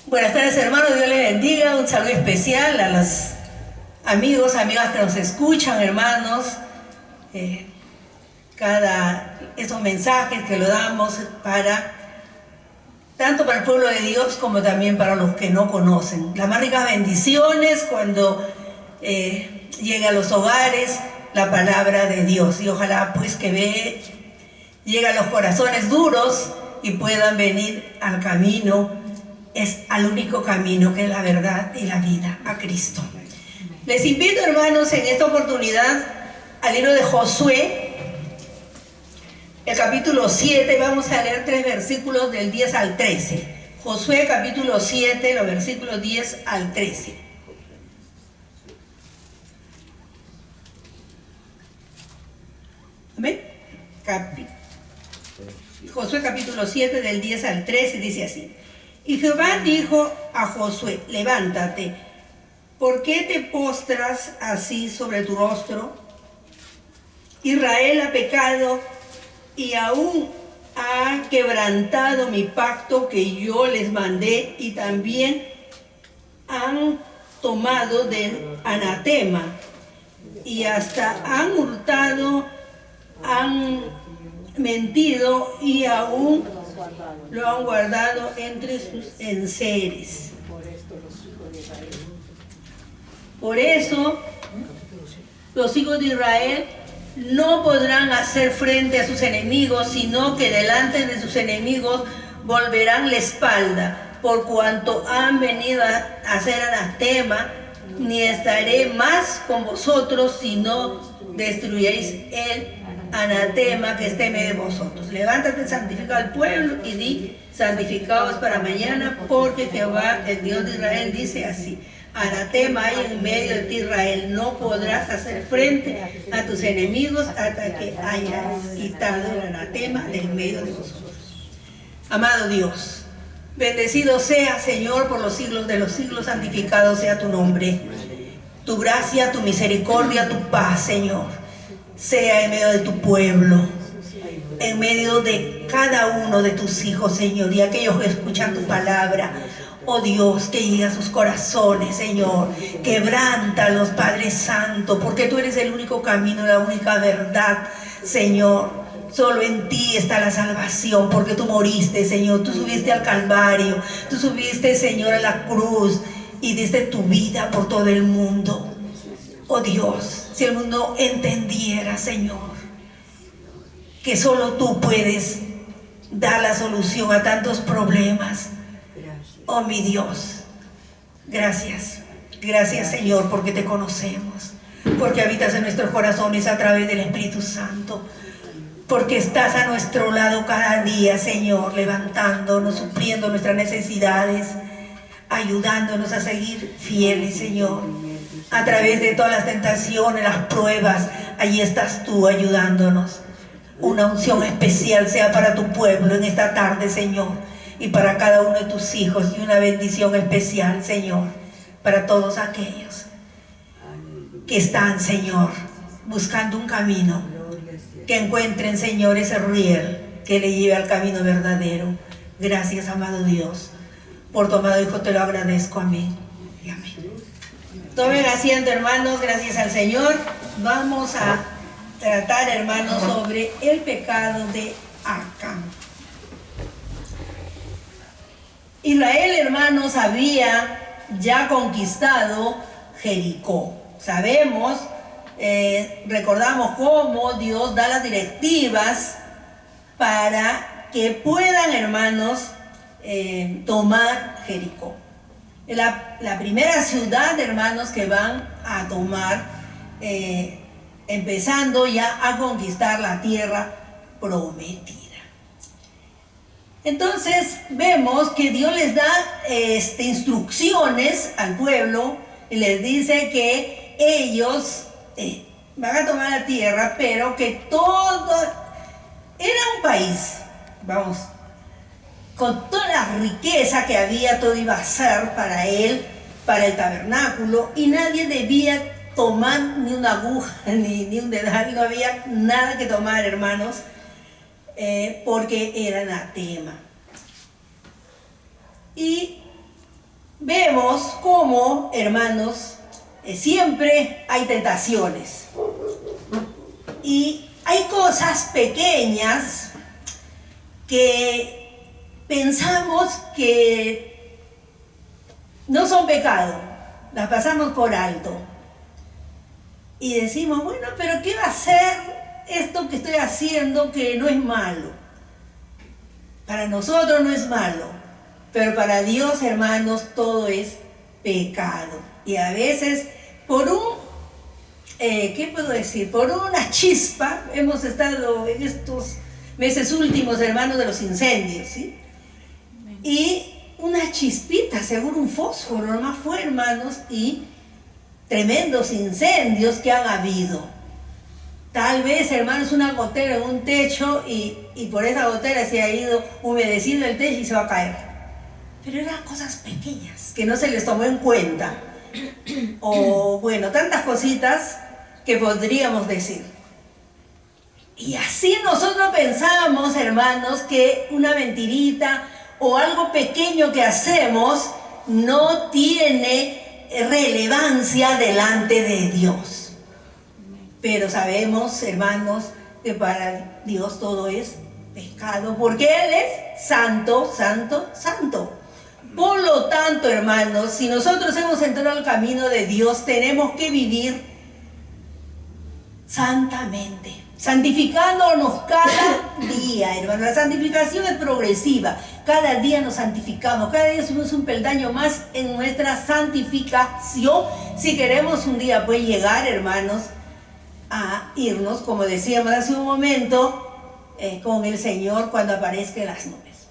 Buenas tardes, hermanos, Dios les bendiga. Un saludo especial a los amigos, amigas que nos escuchan, hermanos. Esos mensajes que lo damos tanto para el pueblo de Dios como también para los que no conocen. Las más ricas bendiciones cuando llega a los hogares la palabra de Dios. Y ojalá pues que llegue a los corazones duros y puedan venir al camino, al único camino que es la verdad y la vida, a Cristo. Les invito, hermanos, en esta oportunidad al libro de Josué, el capítulo 7, vamos a leer 3 versículos del 10 al 13. Josué capítulo 7, los versículos 10 al 13. ¿Amén? Josué capítulo 7 del 10 al 13 dice así: Y Jehová dijo a Josué: levántate, ¿por qué te postras así sobre tu rostro? Israel ha pecado y aún ha quebrantado mi pacto que yo les mandé, y también han tomado del anatema, y hasta han hurtado, han mentido, y aún lo han guardado entre sus enseres. Por eso los hijos de Israel no podrán hacer frente a sus enemigos, sino que delante de sus enemigos volverán la espalda, por cuanto han venido a hacer anatema. Ni estaré más con vosotros, si no destruyéis el anatema que esté en medio de vosotros. Levántate, santifica al pueblo y di: santificaos para mañana, porque Jehová, el Dios de Israel, dice así: anatema hay en medio de ti, Israel, no podrás hacer frente a tus enemigos hasta que hayas quitado el anatema del medio de vosotros. Amado Dios, bendecido sea, Señor, por los siglos de los siglos, santificado sea tu nombre. Tu gracia, tu misericordia, tu paz, Señor, sea en medio de tu pueblo, en medio de cada uno de tus hijos, Señor, y aquellos que escuchan tu palabra. Oh Dios, que llegue a sus corazones, Señor. Quebrántalos, Padre Santo, porque tú eres el único camino, la única verdad, Señor. Solo en ti está la salvación, porque tú moriste, Señor. Tú subiste al Calvario, tú subiste, Señor, a la cruz y diste tu vida por todo el mundo. Oh Dios, si el mundo entendiera, Señor, que solo tú puedes dar la solución a tantos problemas. Oh mi Dios, gracias, gracias, Señor, porque te conocemos, porque habitas en nuestros corazones a través del Espíritu Santo, porque estás a nuestro lado cada día, Señor, levantándonos, supliendo nuestras necesidades, ayudándonos a seguir fieles, Señor, a través de todas las tentaciones, las pruebas. Allí estás tú ayudándonos. Una unción especial sea para tu pueblo en esta tarde, Señor, y para cada uno de tus hijos, y una bendición especial, Señor, para todos aquellos que están, Señor, buscando un camino, que encuentren, Señor, ese riel que le lleve al camino verdadero. Gracias, amado Dios, por tu amado Hijo, te lo agradezco. Amén y amén. Tomen asiento, hermanos, gracias al Señor. Vamos a tratar, hermanos, sobre el pecado de Acán. Israel, hermanos, había ya conquistado Jericó. Sabemos, recordamos cómo Dios da las directivas para que puedan, hermanos, tomar Jericó. La primera ciudad, hermanos, que van a tomar, empezando ya a conquistar la tierra prometida. Entonces vemos que Dios les da instrucciones al pueblo y les dice que ellos van a tomar la tierra, pero que todo era un país, vamos, con toda la riqueza que había, todo iba a ser para él, para el tabernáculo, y nadie debía tomar ni una aguja, ni un dedal, no había nada que tomar, hermanos, porque era anatema. Y vemos cómo, hermanos, siempre hay tentaciones. Y hay cosas pequeñas que pensamos que no son pecado, las pasamos por alto. Y decimos, bueno, pero ¿qué va a ser esto que estoy haciendo que no es malo? Para nosotros no es malo, pero para Dios, hermanos, todo es pecado. Y a veces, por ¿qué puedo decir? Por una chispa, hemos estado en estos meses últimos, hermanos, de los incendios, ¿sí? Y una chispita, seguro un fósforo, nomás fue, hermanos, y tremendos incendios que han habido. Tal vez, hermanos, una gotera en un techo y por esa gotera se ha ido humedeciendo el techo y se va a caer. Pero eran cosas pequeñas que no se les tomó en cuenta. O bueno, tantas cositas que podríamos decir. Y así nosotros pensábamos, hermanos, que una mentirita o algo pequeño que hacemos no tiene relevancia delante de Dios. Pero sabemos, hermanos, que para Dios todo es pecado, porque Él es santo, santo, santo. Por lo tanto, hermanos, si nosotros hemos entrado al camino de Dios, tenemos que vivir santamente, santificándonos cada día, hermanos. La santificación es progresiva. Cada día nos santificamos, cada día subimos un peldaño más en nuestra santificación. Si queremos un día pues llegar, hermanos, a irnos, como decíamos hace un momento, con el Señor cuando aparezca en las nubes.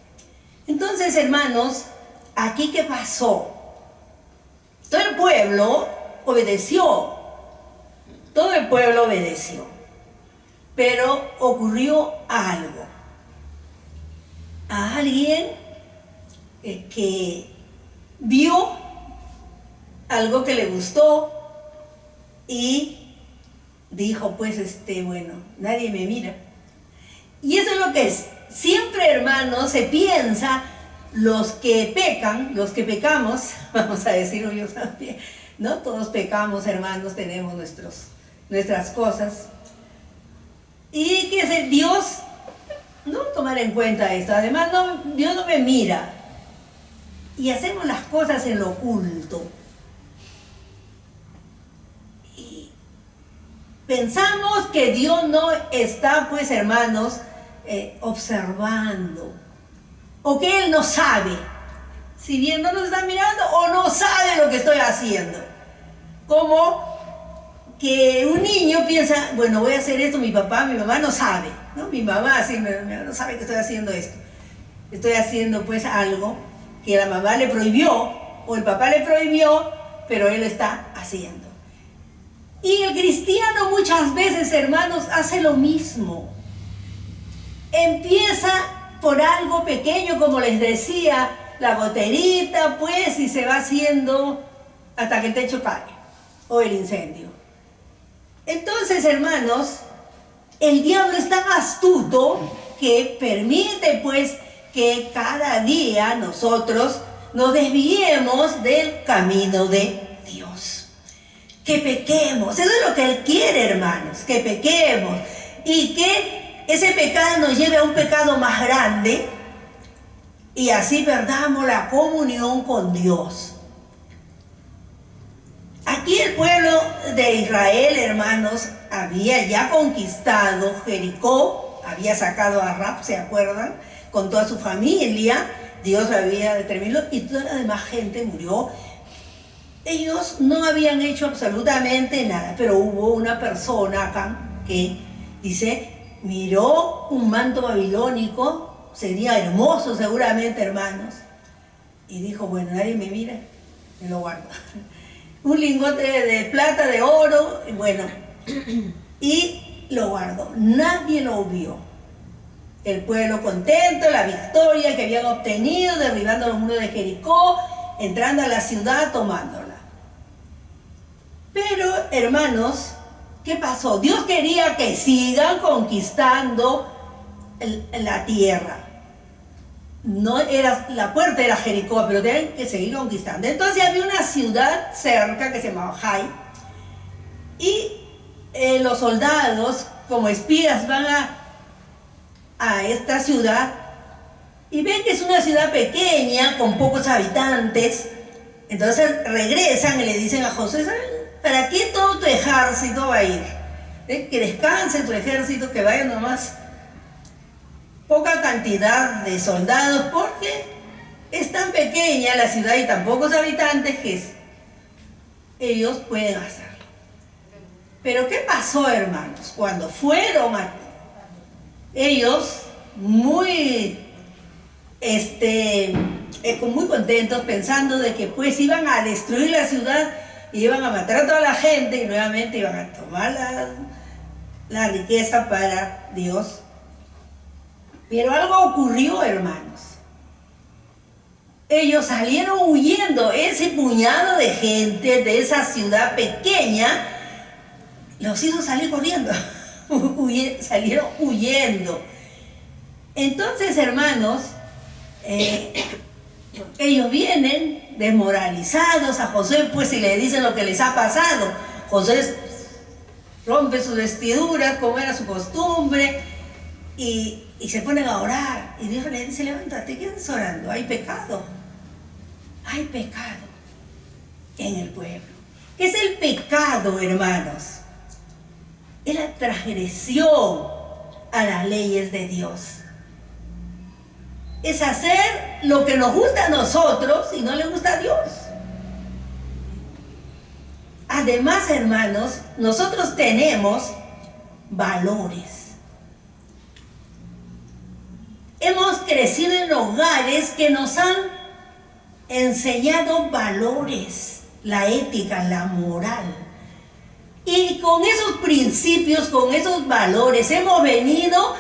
Entonces, hermanos, aquí ¿qué pasó? Todo el pueblo obedeció. Todo el pueblo obedeció. Pero ocurrió algo. A alguien que vio algo que le gustó y dijo, pues, bueno, nadie me mira. Y eso es lo que es. Siempre, hermanos, se piensa, los que pecan, los que pecamos, vamos a decirlo yo también, ¿no? Todos pecamos, hermanos, tenemos nuestras cosas. Y que Dios no tomar en cuenta esto. Además, Dios no me mira. Y hacemos las cosas en lo oculto. Y pensamos que Dios no está, pues, hermanos, observando. O que Él no sabe. Si bien no nos está mirando o no sabe lo que estoy haciendo. Como que un niño piensa, bueno, voy a hacer esto, mi mamá no sabe, ¿no? Mi mamá sí, no sabe que estoy haciendo esto. Estoy haciendo pues algo que la mamá le prohibió o el papá le prohibió, pero él está haciendo. Y el cristiano muchas veces, hermanos, hace lo mismo. Empieza por algo pequeño, como les decía, la goterita, pues, y se va haciendo hasta que el techo cae o el incendio. Entonces, hermanos, el diablo es tan astuto que permite, pues, que cada día nosotros nos desviemos del camino de Dios. Que pequemos, eso es lo que Él quiere, hermanos, que pequemos. Y que ese pecado nos lleve a un pecado más grande y así perdamos la comunión con Dios. Aquí el pueblo de Israel, hermanos, había ya conquistado Jericó, había sacado a Rahab, ¿se acuerdan? Con toda su familia, Dios lo había determinado y toda la demás gente murió. Ellos no habían hecho absolutamente nada, pero hubo una persona acá que dice, miró un manto babilónico, sería hermoso seguramente, hermanos, y dijo, bueno, nadie me mira, me lo guardo. Un lingote de plata, de oro, bueno, y lo guardó. Nadie lo vio. El pueblo contento, la victoria que habían obtenido, derribando los muros de Jericó, entrando a la ciudad, tomándola. Pero, hermanos, ¿qué pasó? Dios quería que sigan conquistando la tierra. no era, la puerta era Jericó, pero tenían que seguir conquistando. Entonces había una ciudad cerca que se llamaba Jai, y los soldados, como espías, van a esta ciudad y ven que es una ciudad pequeña, con pocos habitantes. Entonces regresan y le dicen a Josué: ¿para qué todo tu ejército va a ir? Que descanse tu ejército, que vaya nomás poca cantidad de soldados, porque es tan pequeña la ciudad y tan pocos habitantes que ellos pueden hacerlo. Pero ¿qué pasó, hermanos? Cuando fueron ellos muy contentos, pensando de que pues iban a destruir la ciudad y iban a matar a toda la gente y nuevamente iban a tomar la riqueza para Dios. Pero algo ocurrió, hermanos. Ellos salieron huyendo. Ese puñado de gente de esa ciudad pequeña los hizo salir corriendo. Salieron huyendo. Entonces, hermanos, ellos vienen desmoralizados a Josué, pues, y le dicen lo que les ha pasado. Josué rompe sus vestiduras, como era su costumbre, y se ponen a orar. Y Dios le dice: levántate, ¿qué estás orando? Hay pecado. Hay pecado en el pueblo. ¿Qué es el pecado, hermanos? Es la transgresión a las leyes de Dios. Es hacer lo que nos gusta a nosotros y no le gusta a Dios. Además, hermanos, nosotros tenemos valores. Hemos crecido en hogares que nos han enseñado valores, la ética, la moral. Y con esos principios, con esos valores, hemos venido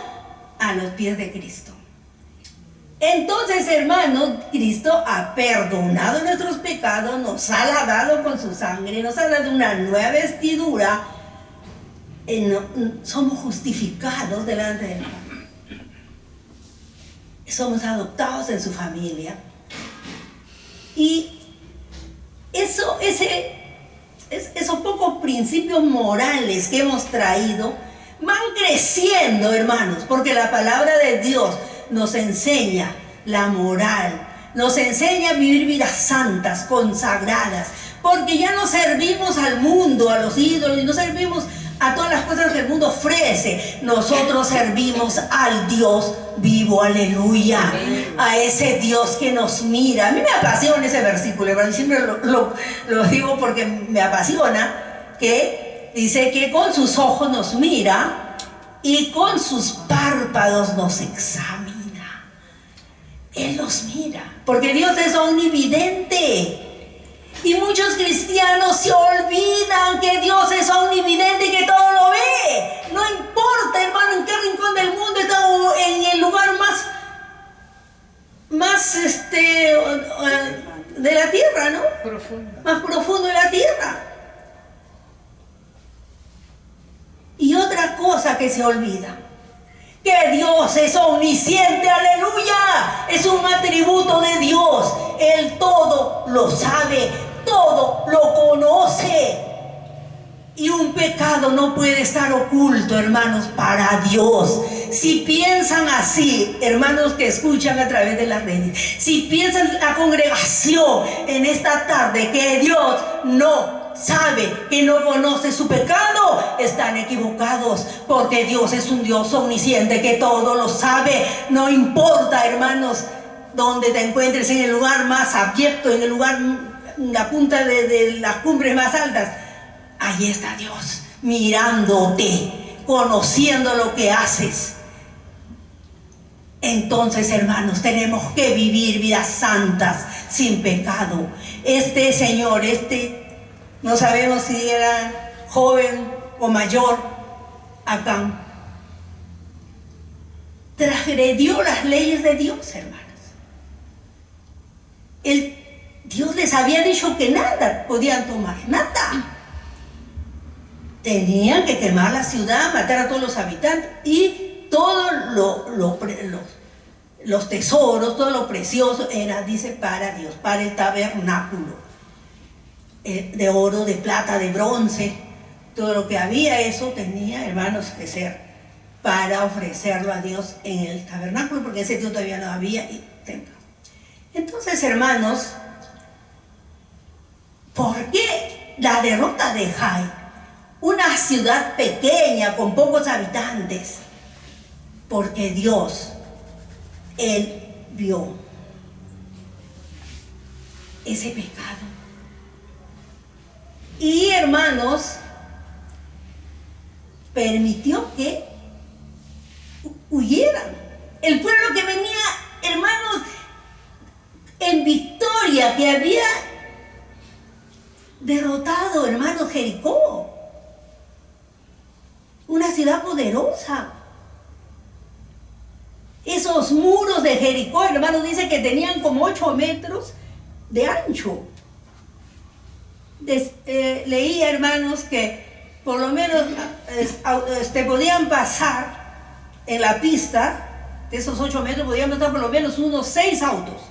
a los pies de Cristo. Entonces, hermanos, Cristo ha perdonado nuestros pecados, nos ha lavado con su sangre, nos ha dado una nueva vestidura. Somos justificados delante del Padre. Somos adoptados en su familia. Y esos pocos principios morales que hemos traído van creciendo, hermanos, porque la palabra de Dios nos enseña la moral, nos enseña a vivir vidas santas, consagradas, porque ya no servimos al mundo, a los ídolos, y no servimos a todas las cosas que el mundo ofrece. Nosotros servimos al Dios vivo, aleluya, a ese Dios que nos mira. A mí me apasiona ese versículo, pero siempre lo digo porque me apasiona, que dice que con sus ojos nos mira y con sus párpados nos examina. Él nos mira, porque Dios es omnividente. Y muchos cristianos se olvidan que Dios es omnividente y que todo lo ve. No importa, hermano, en qué rincón del mundo está, en el lugar más de la tierra, ¿no? Más profundo de la tierra. Y otra cosa que se olvida: que Dios es omnisciente, aleluya. Es un atributo de Dios. Él todo lo sabe, todo lo conoce. Y un pecado no puede estar oculto, hermanos, para Dios. Si piensan así, hermanos que escuchan a través de las redes, si piensan la congregación en esta tarde que Dios no sabe, que no conoce su pecado, están equivocados, porque Dios es un Dios omnisciente que todo lo sabe. No importa, hermanos, donde te encuentres, en el lugar más abierto, en el lugar, en la punta de las cumbres más altas, ahí está Dios mirándote, conociendo lo que haces. Entonces, hermanos, tenemos que vivir vidas santas, sin pecado. Este señor, no sabemos si era joven o mayor, Acán, transgredió las leyes de Dios, hermanos. Dios les había dicho que nada podían tomar, nada. Tenían que quemar la ciudad, matar a todos los habitantes y todos los tesoros, todo lo precioso era, dice, para Dios, para el tabernáculo, de oro, de plata, de bronce, todo lo que había, eso tenía, hermanos, que ser para ofrecerlo a Dios en el tabernáculo, porque ese tiempo todavía no había templo. Entonces, hermanos, ¿por qué la derrota de Jai, una ciudad pequeña con pocos habitantes? Porque Dios, Él vio ese pecado. Y, hermanos, permitió que huyeran. El pueblo que venía, hermanos, en victoria, que había derrotado, hermanos, Jericó, una ciudad poderosa. Esos muros de Jericó, hermanos, dice que tenían como 8 metros de ancho. Leía, hermanos, que por lo menos podían pasar en la pista de esos 8 metros, podían pasar por lo menos unos 6 autos.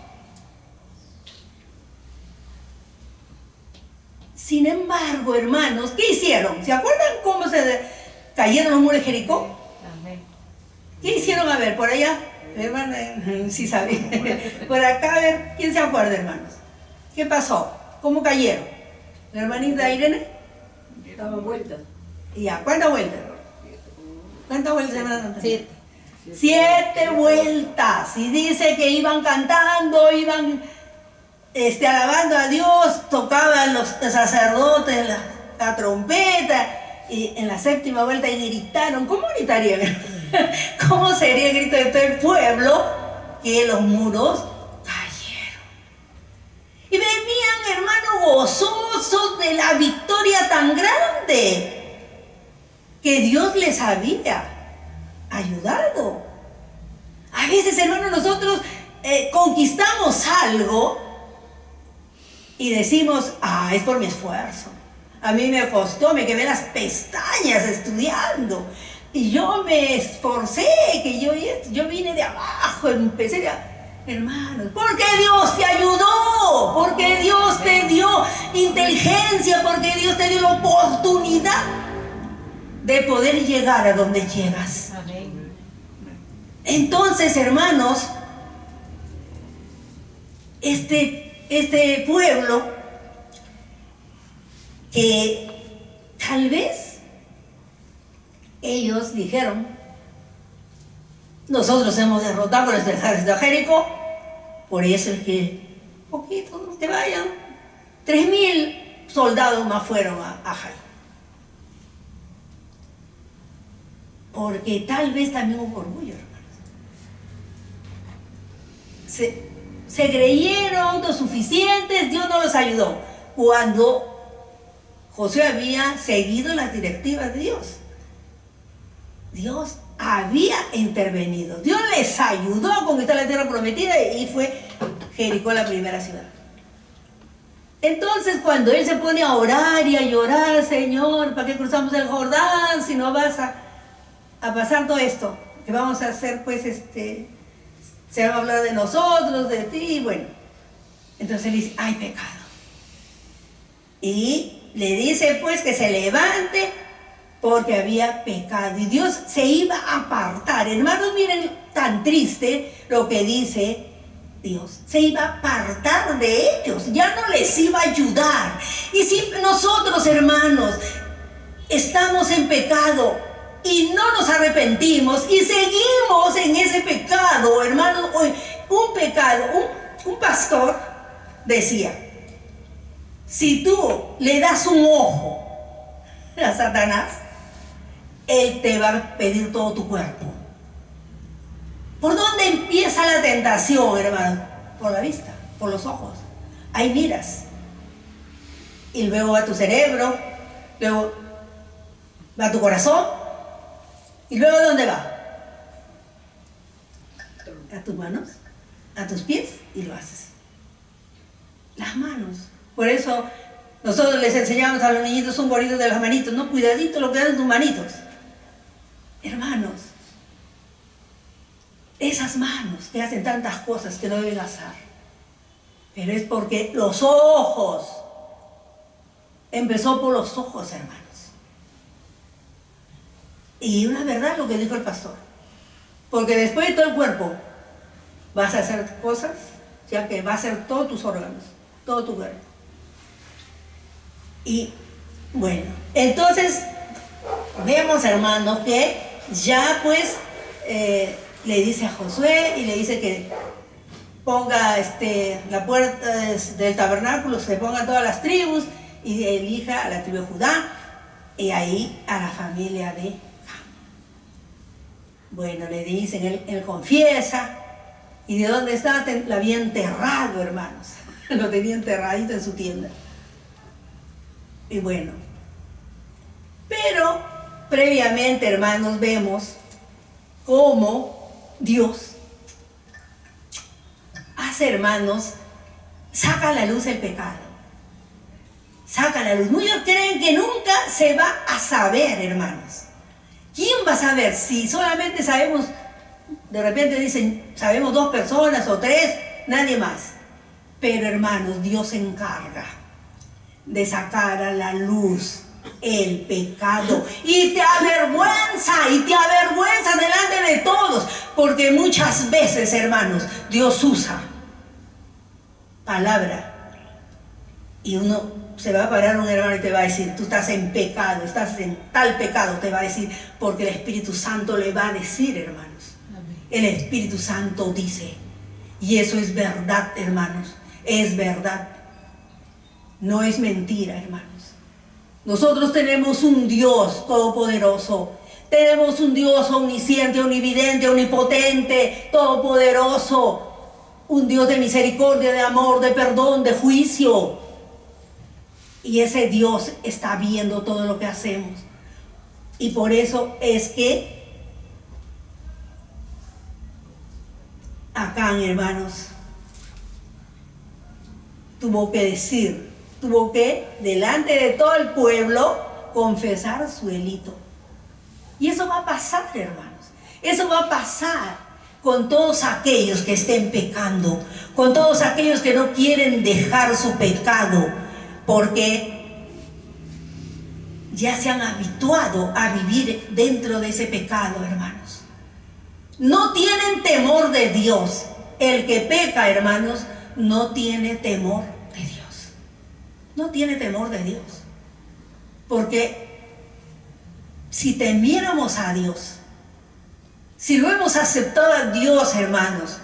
Sin embargo, hermanos, ¿qué hicieron? ¿Se acuerdan cómo se cayeron los muros de Jericó? ¿Qué hicieron? A ver, por allá, hermano, sí sabe. Por acá, a ver, ¿quién se acuerda, hermanos? ¿Qué pasó? ¿Cómo cayeron? ¿La hermanita Irene? Daban vueltas. Ya, ¿cuántas vueltas? ¿Cuántas vueltas, hermana? 7. 7 vueltas. Y dice que iban cantando, iban alabando a Dios, tocaban los sacerdotes la trompeta, y en la 7ª vuelta y gritaron. ¿Cómo gritarían? ¿Cómo sería el grito de todo el pueblo? Que los muros cayeron. Y venían, hermanos, gozosos de la victoria tan grande que Dios les había ayudado. A veces, hermanos, nosotros conquistamos algo y decimos, es por mi esfuerzo. A mí me costó, me quemé las pestañas estudiando. Y yo me esforcé, que yo vine de abajo, empecé hermanos, porque Dios te ayudó, porque Dios te dio inteligencia, porque Dios te dio la oportunidad de poder llegar a donde llegas. Amén. Entonces, hermanos, este pueblo que tal vez ellos dijeron, nosotros hemos derrotado a los del ejército de Jericó, por eso es que poquito te vayan. 3.000 soldados más fueron a Jai. Porque tal vez también hubo orgullo, hermanos. Se creyeron autosuficientes, Dios no los ayudó. Cuando Josué había seguido las directivas de Dios, Dios había intervenido. Dios les ayudó a conquistar la tierra prometida y fue Jericó la primera ciudad. Entonces, cuando él se pone a orar y a llorar, Señor, ¿para qué cruzamos el Jordán si no vas a pasar todo esto? Que vamos a hacer, pues, se va a hablar de nosotros, de ti, bueno. Entonces él dice, hay pecado. Y le dice, pues, que se levante porque había pecado. Y Dios se iba a apartar. Hermanos, miren tan triste lo que dice Dios. Se iba a apartar de ellos. Ya no les iba a ayudar. Y si nosotros, hermanos, estamos en pecado y no nos arrepentimos y seguimos en ese pecado, hermanos, hoy un pecado, un pastor decía, si tú le das un ojo a Satanás, él te va a pedir todo tu cuerpo. ¿Por dónde empieza la tentación, hermano? Por la vista, por los ojos. Ahí miras. Y luego va tu cerebro, luego va tu corazón. ¿Y luego dónde va? A tus manos, a tus pies, y lo haces. Las manos. Por eso nosotros les enseñamos a los niñitos un bonito de las manitos, ¿no? Cuidadito lo que hacen tus manitos. Hermanos, esas manos que hacen tantas cosas que no deben hacer. Pero es porque los ojos, empezó por los ojos, hermanos. Y una verdad lo que dijo el pastor, porque después de todo el cuerpo vas a hacer cosas, ya que va a ser todos tus órganos, todo tu cuerpo. Y bueno, entonces vemos, hermanos, que ya pues le dice a Josué y le dice que ponga la puerta del tabernáculo, se pongan todas las tribus y elija a la tribu de Judá y ahí a la familia de Cam. Bueno, le dicen, él confiesa, y de dónde estaba, lo había enterrado, hermanos, lo tenía enterradito en su tienda. Y bueno, pero previamente, hermanos, vemos cómo Dios hace, hermanos, saca a la luz el pecado. Saca a la luz. Muchos creen que nunca se va a saber, hermanos. ¿Quién va a saber? Si solamente sabemos, de repente dicen, sabemos 2 personas o 3, nadie más. Pero, hermanos, Dios se encarga de sacar a la luz el pecado y te avergüenza delante de todos, porque muchas veces, hermanos, Dios usa palabra y uno se va a parar un hermano y te va a decir, tú estás en pecado, estás en tal pecado, te va a decir, porque el Espíritu Santo le va a decir, hermanos. El Espíritu Santo dice, y eso es verdad, hermanos, es verdad. No es mentira, hermanos. Nosotros tenemos un Dios todopoderoso. Tenemos un Dios omnisciente, omnividente, omnipotente, todopoderoso. Un Dios de misericordia, de amor, de perdón, de juicio. Y ese Dios está viendo todo lo que hacemos. Y por eso es que Acán, hermanos, tuvo que, delante de todo el pueblo, confesar su delito. Y eso va a pasar, hermanos. Eso va a pasar con todos aquellos que estén pecando, con todos aquellos que no quieren dejar su pecado, porque ya se han habituado a vivir dentro de ese pecado, hermanos. No tienen temor de Dios. El que peca, hermanos, no tiene temor de Dios. No tiene temor de Dios. Porque si temiéramos a Dios, si lo hemos aceptado a Dios, hermanos,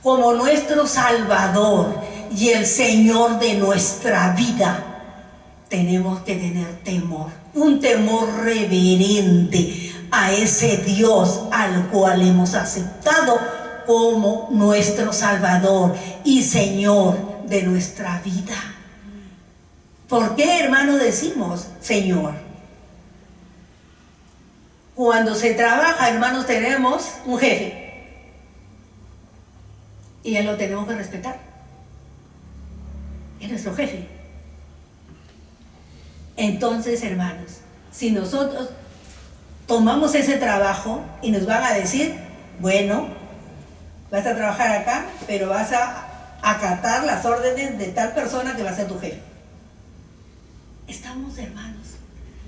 como nuestro Salvador y el Señor de nuestra vida, tenemos que tener temor, un temor reverente a ese Dios al cual hemos aceptado como nuestro Salvador y Señor de nuestra vida. ¿Por qué, hermano, decimos Señor? Cuando se trabaja, hermanos, tenemos un jefe y a él lo tenemos que respetar. Es nuestro jefe. Entonces, hermanos, si nosotros tomamos ese trabajo y nos van a decir, bueno, vas a trabajar acá, pero vas a acatar las órdenes de tal persona que va a ser tu jefe. Estamos, hermanos,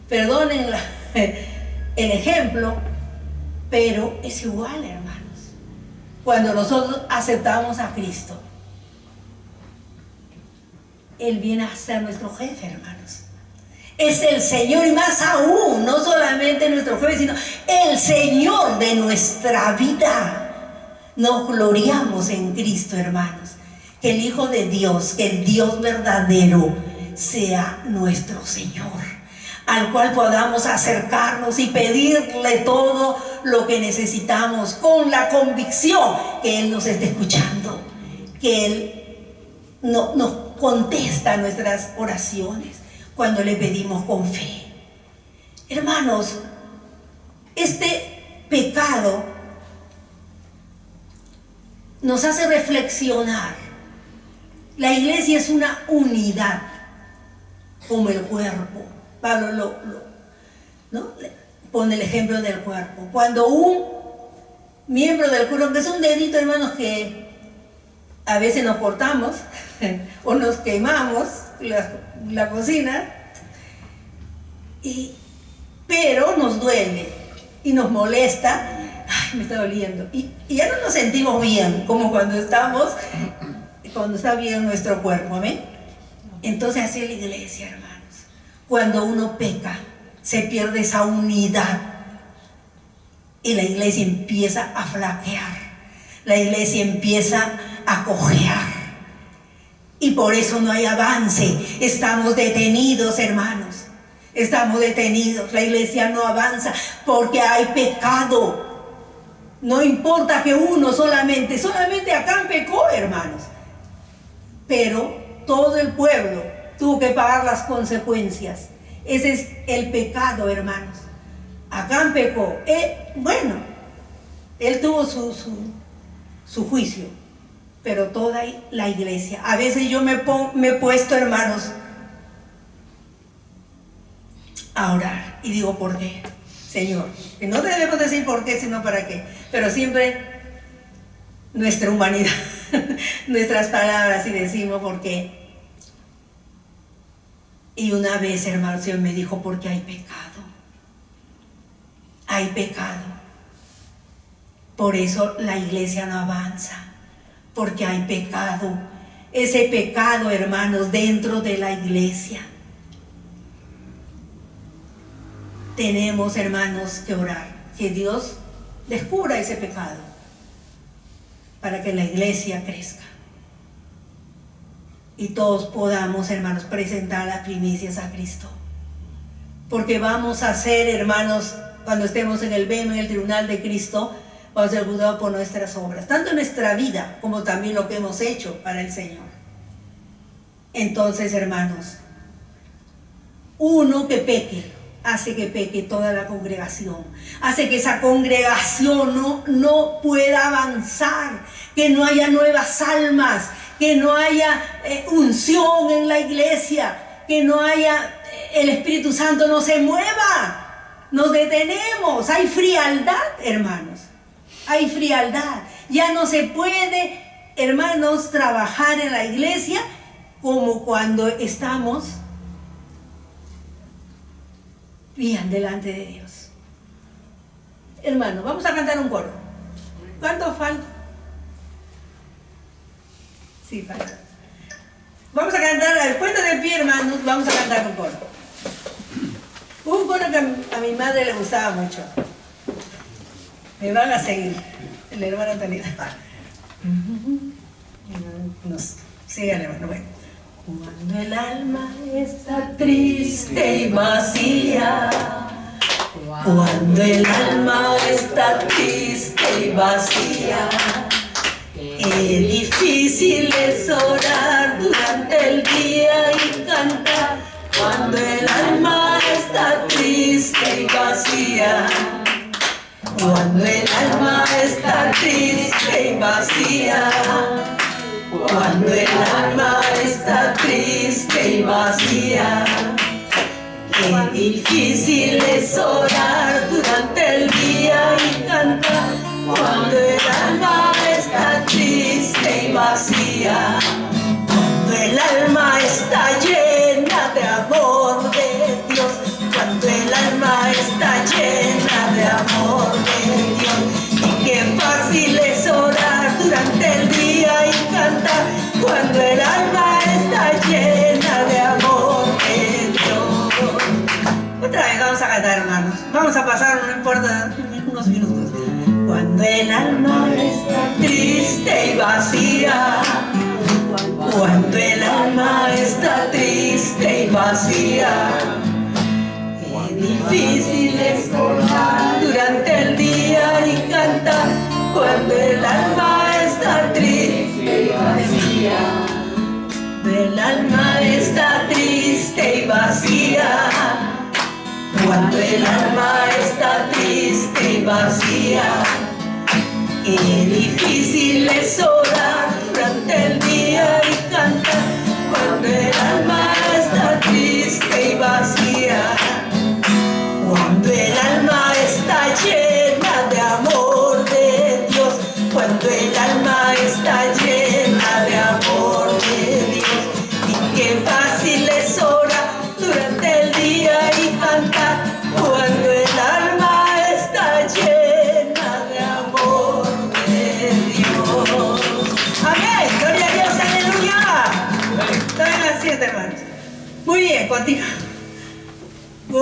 perdonen el ejemplo, pero es igual, hermanos. Cuando nosotros aceptamos a Cristo, Él viene a ser nuestro jefe, hermanos. Es el Señor, y más aún, no solamente nuestro jefe, sino el Señor de nuestra vida. Nos gloriamos en Cristo, hermanos. Que el Hijo de Dios, que el Dios verdadero sea nuestro Señor, al cual podamos acercarnos y pedirle todo lo que necesitamos con la convicción que Él nos está escuchando, que Él nos contesta nuestras oraciones cuando le pedimos con fe. Hermanos, este pecado nos hace reflexionar. La iglesia es una unidad, como el cuerpo. Pablo ¿no? Pone el ejemplo del cuerpo. Cuando un miembro del cuerpo, que es un dedito, hermanos, que a veces nos cortamos o nos quemamos la cocina, pero nos duele y nos molesta. Ay, me está doliendo. Y ya no nos sentimos bien, como cuando está bien nuestro cuerpo, ¿ven? Entonces así es la iglesia, hermanos. Cuando uno peca, se pierde esa unidad y la iglesia empieza a flaquear, la iglesia empieza a cojear y por eso no hay avance. Estamos detenidos, hermanos, estamos detenidos. La iglesia no avanza porque hay pecado. No importa que uno solamente Acán pecó, hermanos, pero todo el pueblo tuvo que pagar las consecuencias. Ese es el pecado, hermanos. Acán pecó. Bueno, él tuvo su juicio, pero toda la iglesia. A veces yo me he puesto, hermanos, a orar y digo, ¿por qué, Señor? Que no debemos decir por qué, sino para qué. Pero siempre nuestra humanidad, nuestras palabras, y decimos por qué. Y una vez, hermano, el Señor me dijo, porque hay pecado. Hay pecado. Por eso la iglesia no avanza, porque hay pecado. Ese pecado, hermanos, dentro de la iglesia. Tenemos, hermanos, que orar, que Dios descubra ese pecado, para que la iglesia crezca. Y todos podamos, hermanos, presentar las primicias a Cristo. Porque vamos a ser, hermanos, cuando estemos en el veno, en el tribunal de Cristo, vamos a ser juzgados por nuestras obras, tanto en nuestra vida como también lo que hemos hecho para el Señor. Entonces, hermanos, uno que peque, hace que peque toda la congregación, hace que esa congregación no pueda avanzar, que no haya nuevas almas, que no haya unción en la iglesia, que no haya, el Espíritu Santo no se mueva, nos detenemos, hay frialdad, hermanos, hay frialdad. Ya no se puede, hermanos, trabajar en la iglesia como cuando estamos bien delante de Dios. Hermanos, vamos a cantar un coro. ¿Cuánto falta? Sí, falta. Vamos a cantar, puesta de pie, hermanos, vamos a cantar un coro. Un coro que a mi madre le gustaba mucho. Me van a seguir, el hermano Antonio. Síganle, hermano. Bueno. Cuando el alma está triste y vacía, cuando el alma está triste y vacía, qué difícil es orar durante el día y cantar. Cuando el alma está triste y vacía, cuando el alma está triste y vacía, cuando el alma está triste y vacía, qué difícil es orar durante el día y cantar. Cuando el alma está triste y vacía, cuando el alma está llena de amor de Dios, cuando el alma está llena de amor de Dios, y qué fácil es orar durante el día y cantar. Cuando el alma está llena de amor de Dios. Otra vez vamos a cantar, hermanos. Vamos a pasar, no importa, unos minutos. Cuando el alma está triste y vacía, cuando el alma está triste y vacía, qué difícil es orar durante el día y cantar. Cuando el alma está triste y vacía, el alma está triste y vacía, cuando el alma está triste y vacía, qué difícil es orar durante el día y cantar. Cuando el alma está triste y vacía, cuando el alma está llena de amor de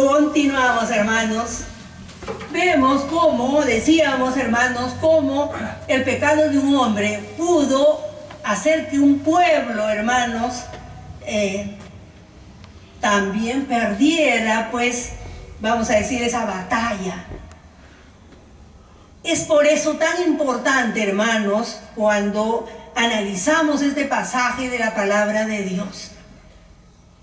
continuamos, hermanos. Vemos cómo, decíamos, hermanos, cómo el pecado de un hombre pudo hacer que un pueblo, hermanos, también perdiera, pues, vamos a decir, esa batalla. Es por eso tan importante, hermanos, cuando analizamos este pasaje de la palabra de Dios.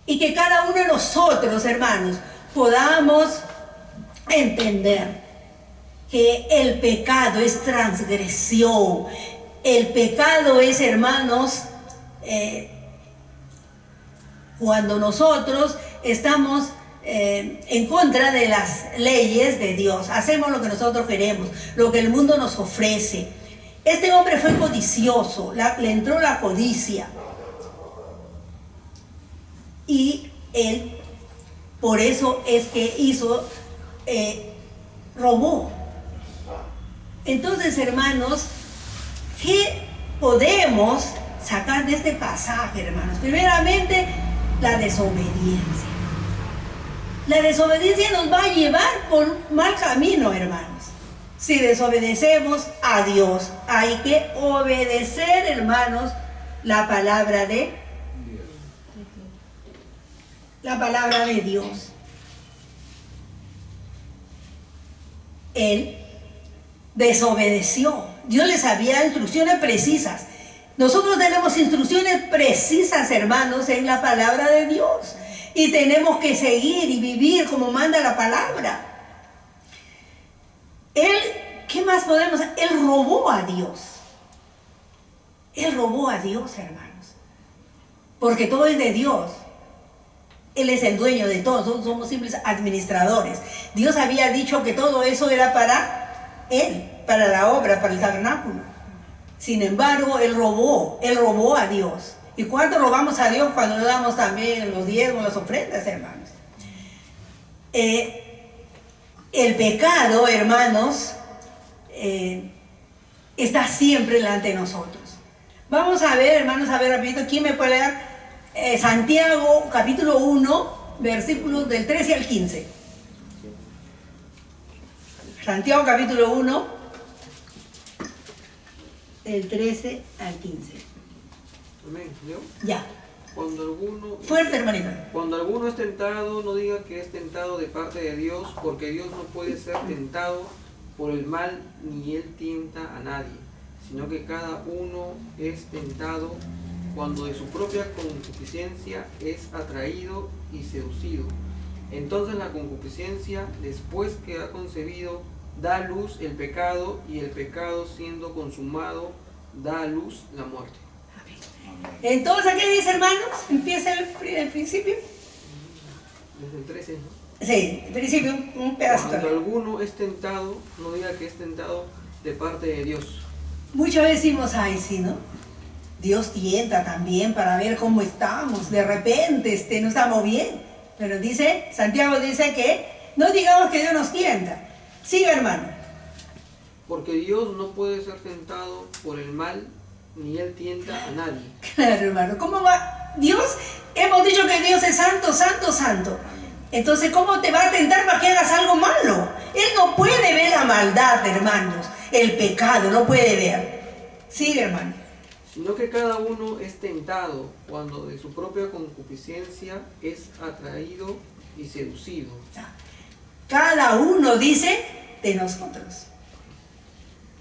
Y que cada uno de nosotros, hermanos, podamos entender que el pecado es transgresión. El pecado es, hermanos, cuando nosotros estamos en contra de las leyes de Dios, hacemos lo que nosotros queremos, lo que el mundo nos ofrece. Este hombre fue codicioso, le entró la codicia. Y él, por eso es que robó. Entonces, hermanos, ¿qué podemos sacar de este pasaje, hermanos? Primeramente, la desobediencia. La desobediencia nos va a llevar por mal camino, hermanos. Si desobedecemos a Dios, hay que obedecer, hermanos, la palabra de Dios. Él desobedeció. Dios les había instrucciones precisas. Nosotros tenemos instrucciones precisas, hermanos, en la palabra de Dios. Y tenemos que seguir y vivir como manda la palabra. Él, ¿qué más podemos hacer? Él robó a Dios. Él robó a Dios, hermanos. Porque todo es de Dios. Él es el dueño de todo, somos simples administradores. Dios había dicho que todo eso era para Él, para la obra, para el tabernáculo. Sin embargo, Él robó a Dios. ¿Y cuánto robamos a Dios cuando le damos también los diezmos, las ofrendas, hermanos? El pecado, hermanos, está siempre delante de nosotros. Vamos a ver, hermanos, a ver rapidito, ¿quién me puede leer? Santiago, capítulo 1, versículos del 13 al 15. Santiago, capítulo 1, del 13 al 15. Amén. ¿Leo? Ya. Cuando alguno... Fuerte, hermanito. Cuando alguno es tentado, no diga que es tentado de parte de Dios, porque Dios no puede ser tentado por el mal, ni Él tienta a nadie, sino que cada uno es tentado cuando de su propia concupiscencia es atraído y seducido. Entonces la concupiscencia, después que ha concebido, da a luz el pecado, y el pecado, siendo consumado, da a luz la muerte. Entonces, ¿qué dice, hermanos? Empieza el principio. Desde el 13, ¿no? Sí, el principio, un pedacito. Cuando alguno es tentado, no diga que es tentado de parte de Dios. Muchas veces decimos, ay, sí, ¿no? Dios tienta también para ver cómo estamos. De repente no estamos bien. Pero dice, Santiago dice que no digamos que Dios nos tienta. Siga, hermano. Porque Dios no puede ser tentado por el mal, ni Él tienta a nadie. Claro, hermano. ¿Cómo va? Dios, hemos dicho que Dios es santo, santo, santo. Entonces, ¿cómo te va a tentar para que hagas algo malo? Él no puede ver la maldad, hermanos. El pecado, no puede ver. Sigue, hermano. Sino que cada uno es tentado cuando de su propia concupiscencia es atraído y seducido. Cada uno dice de nosotros.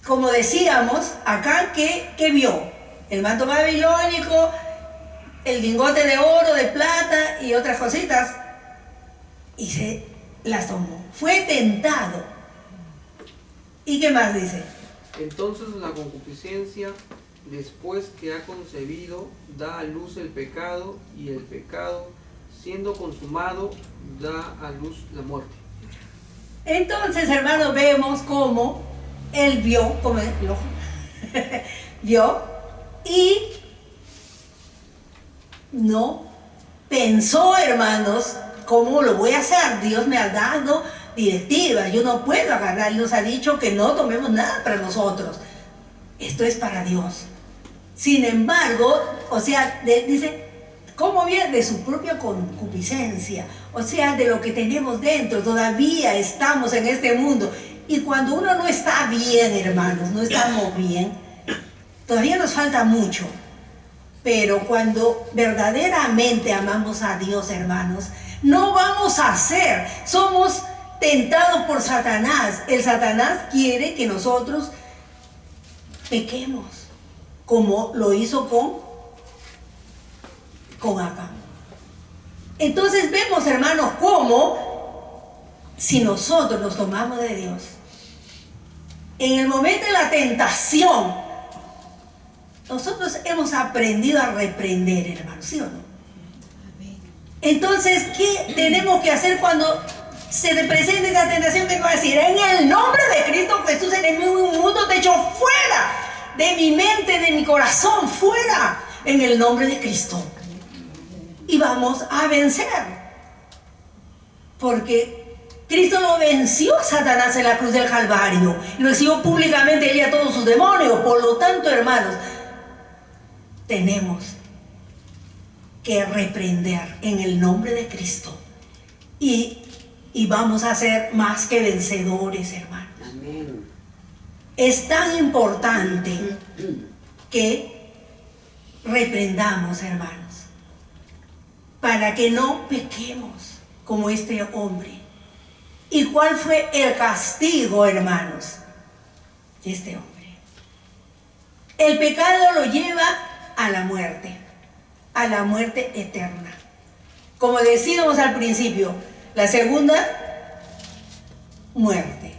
Como decíamos, acá, ¿qué vio? El manto babilónico, el lingote de oro, de plata y otras cositas. Y se las tomó. Fue tentado. ¿Y qué más dice? Entonces la concupiscencia, después que ha concebido, da a luz el pecado, y el pecado, siendo consumado, da a luz la muerte. Entonces, hermanos, vemos cómo él vio, como vio, y no pensó, hermanos, ¿cómo lo voy a hacer? Dios me ha dado directivas, yo no puedo agarrar. Él nos ha dicho que no tomemos nada para nosotros. Esto es para Dios. Sin embargo, o sea, dice, ¿Cómo viene? De su propia concupiscencia, o sea, de lo que tenemos dentro. Todavía estamos en este mundo. Y cuando uno no está bien, hermanos, no estamos bien, todavía nos falta mucho. Pero cuando verdaderamente amamos a Dios, hermanos, no vamos a hacer. Somos tentados por Satanás. El Satanás quiere que nosotros pequemos, como lo hizo con Acán. Entonces vemos, hermanos, cómo si nosotros nos tomamos de Dios, en el momento de la tentación, nosotros hemos aprendido a reprender, hermanos, ¿sí o no? Entonces, ¿qué tenemos que hacer cuando se te presenta esa tentación? Que va a decir: en el nombre de Cristo Jesús, enemigo inmundo, te echo fuera de mi mente, de mi corazón, fuera, en el nombre de Cristo. Y vamos a vencer, porque Cristo lo venció a Satanás en la cruz del Calvario y lo recibió públicamente él y a todos sus demonios. Por lo tanto, hermanos, tenemos que reprender en el nombre de Cristo y vamos a ser más que vencedores, hermanos. Amén. Es tan importante que reprendamos, hermanos, para que no pequemos como este hombre. ¿Y cuál fue el castigo, hermanos, de este hombre? El pecado lo lleva a la muerte eterna. Como decíamos al principio, la segunda muerte.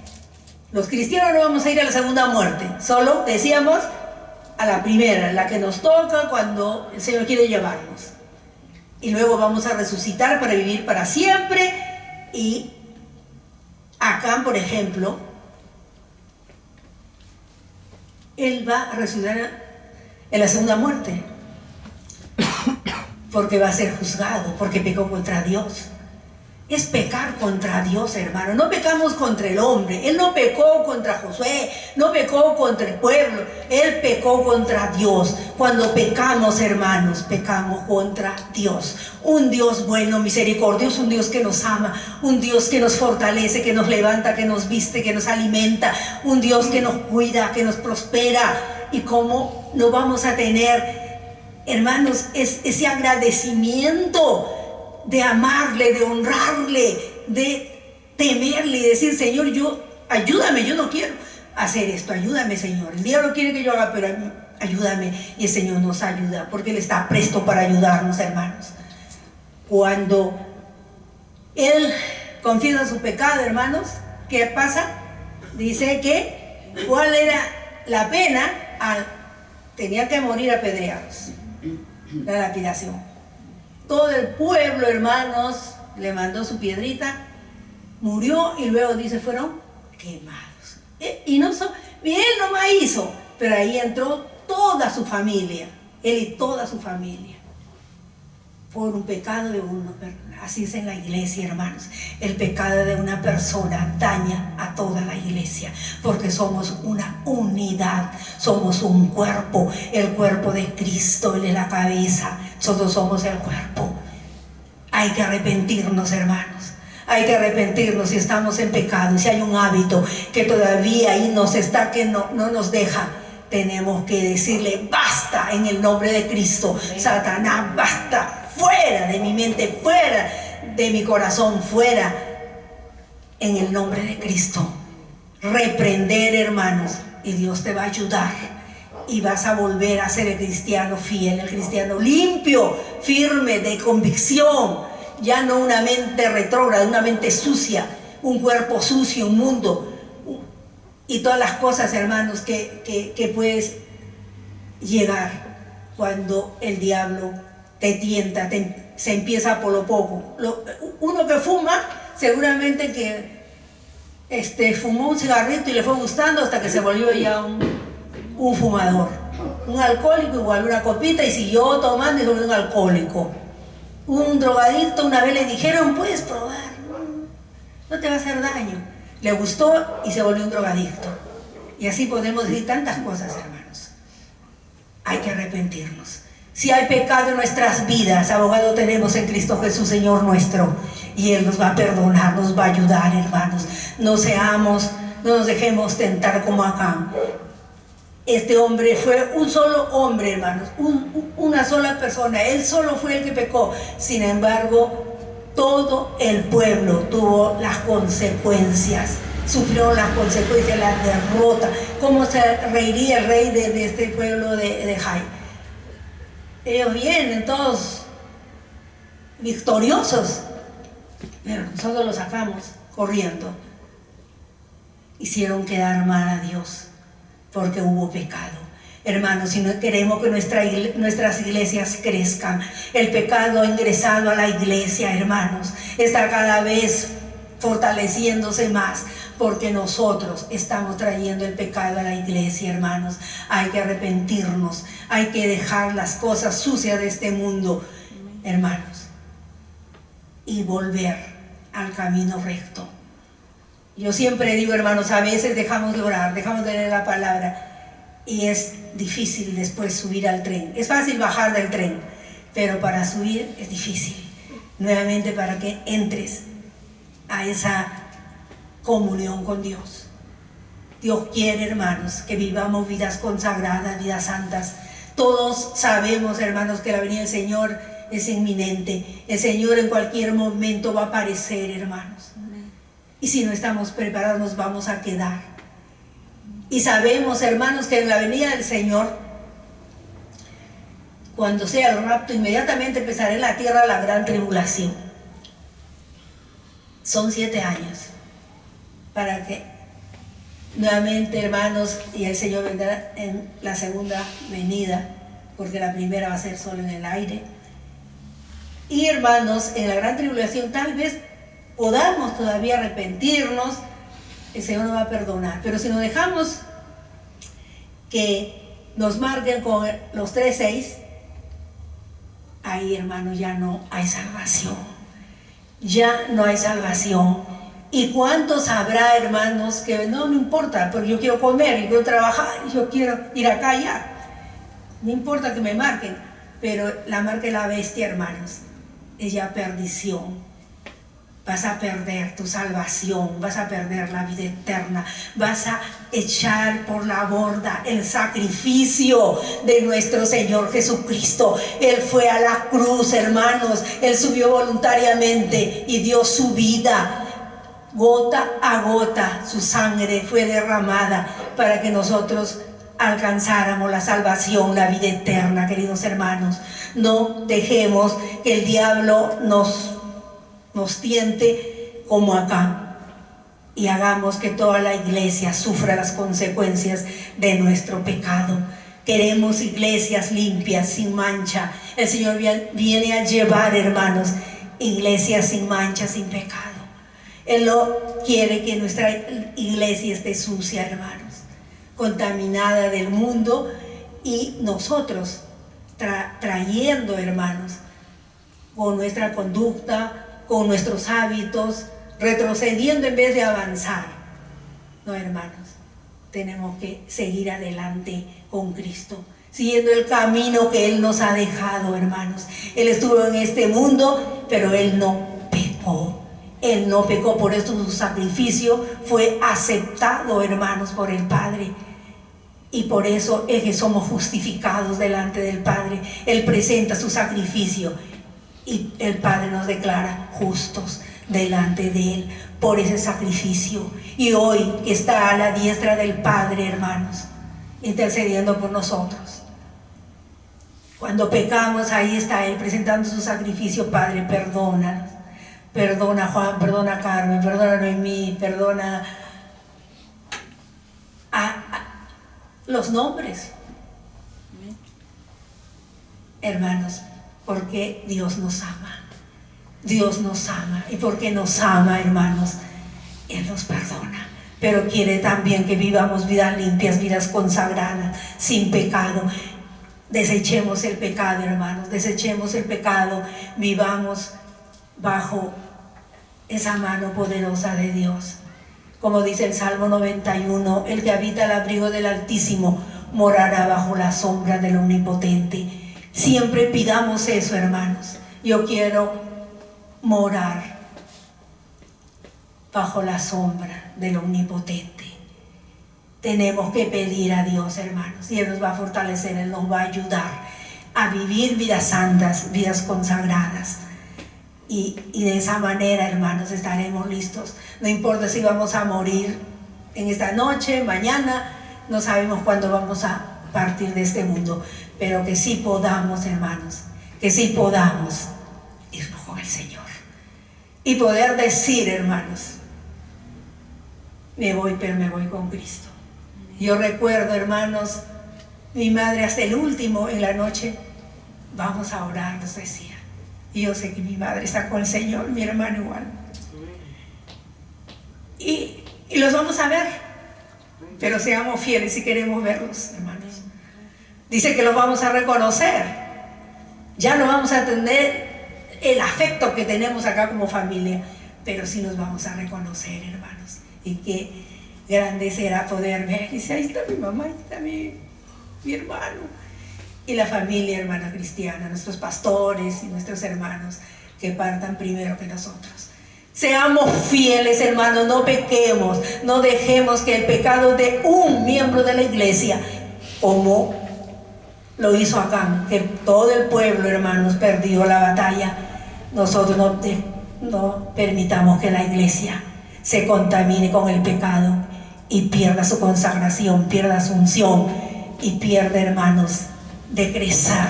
Los cristianos no vamos a ir a la segunda muerte, solo decíamos a la primera, la que nos toca cuando el Señor quiere llevarnos. Y luego vamos a resucitar para vivir para siempre. Y Acán, por ejemplo, él va a resucitar en la segunda muerte, porque va a ser juzgado, porque pecó contra Dios. Es pecar contra Dios, hermano. No pecamos contra el hombre. Él no pecó contra Josué, no pecó contra el pueblo. Él pecó contra Dios. Cuando pecamos, hermanos, pecamos contra Dios. Un Dios bueno, misericordioso, un Dios que nos ama, un Dios que nos fortalece, que nos levanta, que nos viste, que nos alimenta, un Dios que nos cuida, que nos prospera. Y cómo no vamos a tener, hermanos, ese agradecimiento de amarle, de honrarle, de temerle y decir: Señor, ayúdame, yo no quiero hacer esto, ayúdame, Señor. El diablo quiere que yo haga, pero ayúdame. Y el Señor nos ayuda, porque Él está presto para ayudarnos, hermanos. Cuando Él confiesa su pecado, hermanos, ¿qué pasa? Dice que, ¿cuál era la pena? Tenía que morir apedreados, la lapidación. Todo el pueblo, hermanos, le mandó su piedrita, murió, y luego dice, fueron quemados. Y él nomás hizo, pero ahí entró toda su familia, él y toda su familia, por un pecado de uno. Así es en la iglesia, hermanos. El pecado de una persona daña a toda la iglesia, porque somos una unidad, somos un cuerpo, el cuerpo de Cristo, Él es la cabeza, nosotros somos el cuerpo. Hay que arrepentirnos, hermanos. Hay que arrepentirnos si estamos en pecado, si hay un hábito que todavía ahí nos está, que no nos deja. Tenemos que decirle: basta, en el nombre de Cristo. Satanás, basta. Fuera de mi mente, fuera de mi corazón, fuera, en el nombre de Cristo. Reprender, hermanos, y Dios te va a ayudar, y vas a volver a ser el cristiano fiel, el cristiano limpio, firme, de convicción. Ya no una mente retrógrada, una mente sucia, un cuerpo sucio, un mundo y todas las cosas, hermanos, que puedes llegar cuando el diablo te tienta, se empieza por lo poco. Uno que fuma, seguramente que fumó un cigarrito y le fue gustando hasta que se volvió ya un fumador. Un alcohólico igual, una copita, y siguió tomando y se volvió un alcohólico. Un drogadicto, una vez le dijeron: puedes probar, no te va a hacer daño. Le gustó y se volvió un drogadicto. Y así podemos decir tantas cosas, hermanos. Hay que arrepentirnos. Si hay pecado en nuestras vidas, abogado tenemos en Cristo Jesús, Señor nuestro, y Él nos va a perdonar, nos va a ayudar, hermanos. No nos dejemos tentar como Acán. Este hombre fue un solo hombre, hermanos, una sola persona. Él solo fue el que pecó. Sin embargo, todo el pueblo tuvo las consecuencias, sufrió las consecuencias, la derrota. ¿Cómo se reiría el rey de este pueblo de Jai? Ellos vienen todos victoriosos, pero nosotros los sacamos corriendo. Hicieron quedar mal a Dios porque hubo pecado. Hermanos, si no queremos que nuestras iglesias crezcan, el pecado ha ingresado a la iglesia, hermanos, está cada vez fortaleciéndose más, porque nosotros estamos trayendo el pecado a la iglesia, hermanos. Hay que arrepentirnos, hay que dejar las cosas sucias de este mundo, hermanos, y volver al camino recto. Yo siempre digo, hermanos, a veces dejamos de orar, dejamos de leer la palabra, y es difícil después subir al tren. Es fácil bajar del tren, pero para subir es difícil. Nuevamente, para que entres a esa comunión con Dios. Dios quiere, hermanos, que vivamos vidas consagradas, vidas santas. Todos sabemos, hermanos, que la venida del Señor es inminente. El Señor en cualquier momento va a aparecer, hermanos. Y si no estamos preparados, nos vamos a quedar. Y sabemos, hermanos, que en la venida del Señor, cuando sea el rapto, inmediatamente empezará en la tierra la gran tribulación. Son 7 años para que nuevamente, hermanos, y el Señor vendrá en la segunda venida, porque la primera va a ser solo en el aire. Y, hermanos, en la gran tribulación tal vez podamos todavía arrepentirnos, el Señor nos va a perdonar. Pero si nos dejamos que nos marquen con los 3:6, ahí, hermanos, ya no hay salvación. Ya no hay salvación. ¿Y cuántos habrá, hermanos, que no importa, porque yo quiero comer, yo quiero trabajar, yo quiero ir acá allá? No importa que me marquen, pero la marca de la bestia, hermanos, es ya perdición. Vas a perder tu salvación, vas a perder la vida eterna, vas a echar por la borda el sacrificio de nuestro Señor Jesucristo. Él fue a la cruz, hermanos, Él subió voluntariamente y dio su vida. Gota a gota su sangre fue derramada para que nosotros alcanzáramos la salvación, la vida eterna, queridos hermanos. No dejemos que el diablo nos tiente como acá, y hagamos que toda la iglesia sufra las consecuencias de nuestro pecado. Queremos iglesias limpias, sin mancha. El Señor viene a llevar, hermanos, iglesias sin mancha, sin pecado. Él no quiere que nuestra iglesia esté sucia, hermanos, contaminada del mundo, y nosotros trayendo, hermanos, con nuestra conducta, con nuestros hábitos, retrocediendo en vez de avanzar. No, hermanos, tenemos que seguir adelante con Cristo, siguiendo el camino que Él nos ha dejado, hermanos. Él estuvo en este mundo, pero Él no pecó. Él no pecó, por eso su sacrificio fue aceptado, hermanos, por el Padre. Y por eso es que somos justificados delante del Padre. Él presenta su sacrificio y el Padre nos declara justos delante de Él por ese sacrificio. Y hoy que está a la diestra del Padre, hermanos, intercediendo por nosotros. Cuando pecamos, ahí está Él presentando su sacrificio. Padre, perdónanos. Perdona a Juan, perdona a Carmen, perdona a Noemí, perdona a los nombres. Hermanos, porque Dios nos ama. Dios nos ama. Y porque nos ama, hermanos, Él nos perdona. Pero quiere también que vivamos vidas limpias, vidas consagradas, sin pecado. Desechemos el pecado, hermanos. Desechemos el pecado. Vivamos bajo esa mano poderosa de Dios. Como dice el Salmo 91, el que habita al abrigo del Altísimo morará bajo la sombra del Omnipotente. Siempre pidamos eso, hermanos. Yo quiero morar bajo la sombra del Omnipotente. Tenemos que pedir a Dios, hermanos, y Él nos va a fortalecer, Él nos va a ayudar a vivir vidas santas, vidas consagradas. Y de esa manera, hermanos, estaremos listos. No importa si vamos a morir en esta noche, mañana, no sabemos cuándo vamos a partir de este mundo, pero que sí podamos, hermanos, que sí podamos irnos con el Señor y poder decir, hermanos, me voy, pero me voy con Cristo. Yo recuerdo, hermanos, mi madre hasta el último en la noche, vamos a orar, nos decía. Y yo sé que mi madre está con el Señor, mi hermano igual. Y los vamos a ver, pero seamos fieles si queremos verlos, hermanos. Dice que los vamos a reconocer. Ya no vamos a tener el afecto que tenemos acá como familia, pero sí nos vamos a reconocer, hermanos. Y qué grande será poder ver. Dice, ahí está mi mamá, ahí está mi hermano. Y la familia, hermana cristiana, nuestros pastores y nuestros hermanos que partan primero que nosotros. Seamos fieles, hermanos, no pequemos, no dejemos que el pecado de un miembro de la iglesia, como lo hizo Acán, que todo el pueblo, hermanos, perdió la batalla. Nosotros no permitamos que la iglesia se contamine con el pecado y pierda su consagración, pierda su unción y pierda, hermanos, de crecer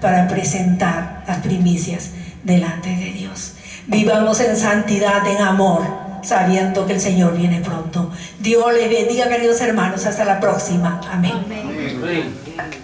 para presentar las primicias delante de Dios. Vivamos en santidad, en amor, sabiendo que el Señor viene pronto. Dios les bendiga, queridos hermanos. Hasta la próxima. Amén. Amén.